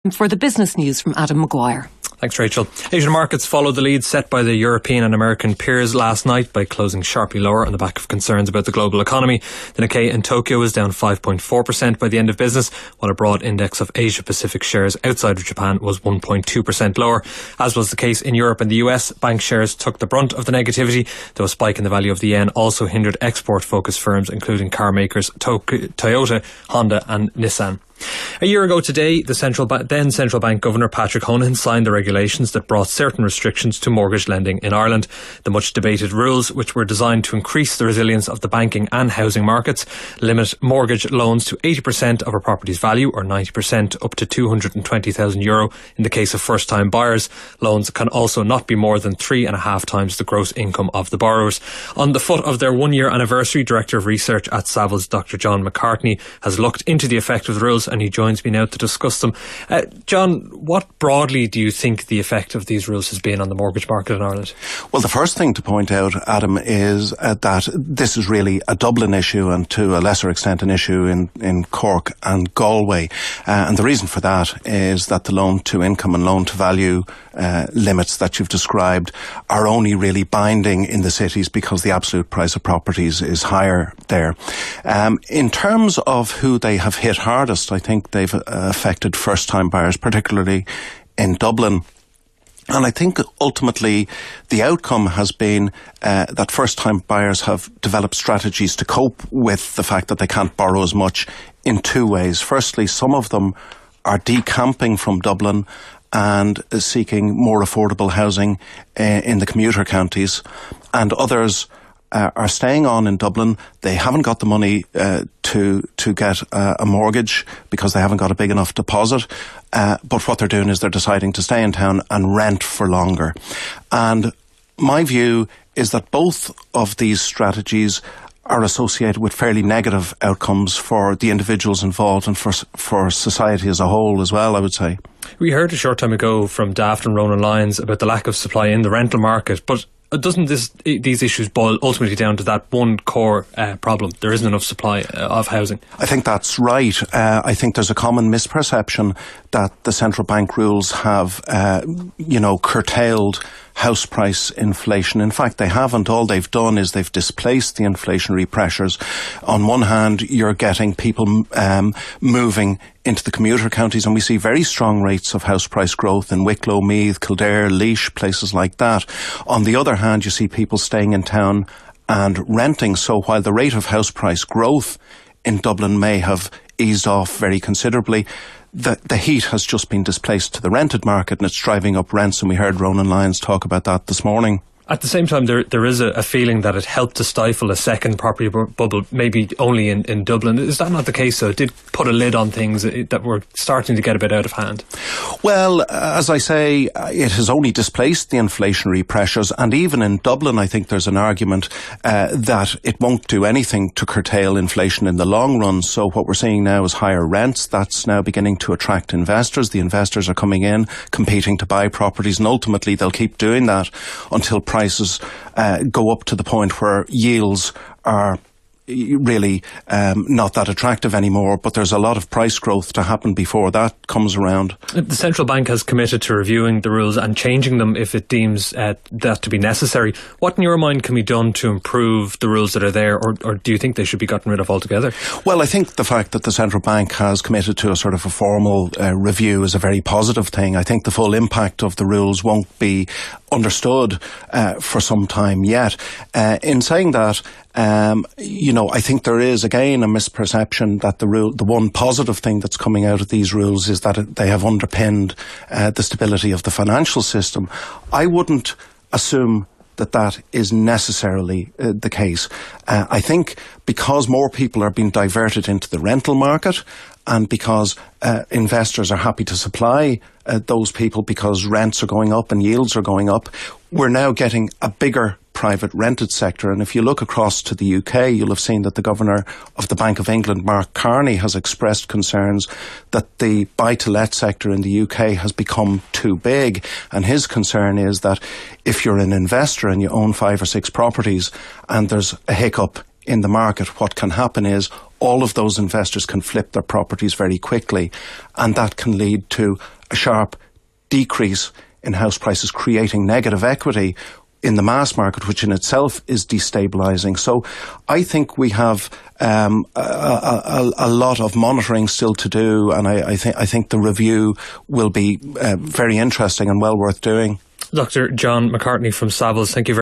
For the business news from Adam Maguire. Thanks, Rachel. Asian markets followed the lead set by the European and American peers last night by closing sharply lower on the back of concerns about the global economy. The Nikkei in Tokyo was down 5.4% by the end of business, while a broad index of Asia-Pacific shares outside of Japan was 1.2% lower. As was the case in Europe and the US, bank shares took the brunt of the negativity, though a spike in the value of the yen also hindered export-focused firms, including car makers Toyota, Honda and Nissan. A year ago today, the then Central Bank Governor Patrick Honohan signed the regulations that brought certain restrictions to mortgage lending in Ireland. The much debated rules, which were designed to increase the resilience of the banking and housing markets, limit mortgage loans to 80% of a property's value, or 90% up to €220,000 in the case of first-time buyers. Loans can also not be more than 3.5 times the gross income of the borrowers. On the foot of their one-year anniversary, Director of Research at Savills, Dr. John McCartney, has looked into the effect of the rules, and he joins me now to discuss them. John, what broadly do you think the effect of these rules has been on the mortgage market in Ireland? Well, the first thing to point out, Adam, is that this is really a Dublin issue and to a lesser extent an issue in Cork and Galway. And the reason for that is that the loan to income and loan to value limits that you've described are only really binding in the cities because the absolute price of properties is higher there. In terms of who they have hit hardest, I think they've affected first-time buyers, particularly in Dublin. And I think ultimately the outcome has been that first-time buyers have developed strategies to cope with the fact that they can't borrow as much in two ways. Firstly, some of them are decamping from Dublin and seeking more affordable housing in the commuter counties, and others are staying on in Dublin. They haven't got the money to get a mortgage because they haven't got a big enough deposit. But what they're doing is they're deciding to stay in town and rent for longer. And my view is that both of these strategies are associated with fairly negative outcomes for the individuals involved and for society as a whole as well, I would say. We heard a short time ago from Daft and Ronan Lyons about the lack of supply in the rental market, but doesn't these issues boil ultimately down to that one core problem? There isn't enough supply of housing. I think that's right. I think there's a common misperception that the central bank rules have, curtailed house price inflation. In fact, they haven't. All they've done is they've displaced the inflationary pressures. On one hand, you're getting people moving into the commuter counties, and we see very strong rates of house price growth in Wicklow, Meath, Kildare, Laois, places like that. On the other hand, you see people staying in town and renting. So while the rate of house price growth in Dublin may have eased off very considerably, the heat has just been displaced to the rented market, and it's driving up rents, and we heard Ronan Lyons talk about that this morning. At the same time, there is a feeling that it helped to stifle a second property bubble, maybe only in Dublin. Is that not the case? So it did put a lid on things that were starting to get a bit out of hand. Well, as I say, it has only displaced the inflationary pressures. And even in Dublin, I think there's an argument that it won't do anything to curtail inflation in the long run. So what we're seeing now is higher rents. That's now beginning to attract investors. The investors are coming in, competing to buy properties, and ultimately they'll keep doing that until prices go up to the point where yields are really not that attractive anymore, but there's a lot of price growth to happen before that comes around. The central bank has committed to reviewing the rules and changing them if it deems that to be necessary. What in your mind can be done to improve the rules that are there, or do you think they should be gotten rid of altogether? Well, I think the fact that the central bank has committed to a sort of a formal review is a very positive thing. I think the full impact of the rules won't be understood for some time yet. In saying that, I think there is again a misperception that the one positive thing that's coming out of these rules is that they have underpinned the stability of the financial system. I wouldn't assume that is necessarily the case. I think because more people are being diverted into the rental market, and because investors are happy to supply those people because rents are going up and yields are going up, we're now getting a bigger private rented sector. And if you look across to the UK, you'll have seen that the Governor of the Bank of England, McCartney, has expressed concerns that the buy-to-let sector in the UK has become too big. And his concern is that if you're an investor and you own 5 or 6 properties and there's a hiccup in the market, what can happen is all of those investors can flip their properties very quickly, and that can lead to a sharp decrease in house prices, creating negative equity in the mass market, which in itself is destabilising. So I think we have a lot of monitoring still to do, and I think the review will be very interesting and well worth doing. Dr. John McCartney from Savills, thank you very much.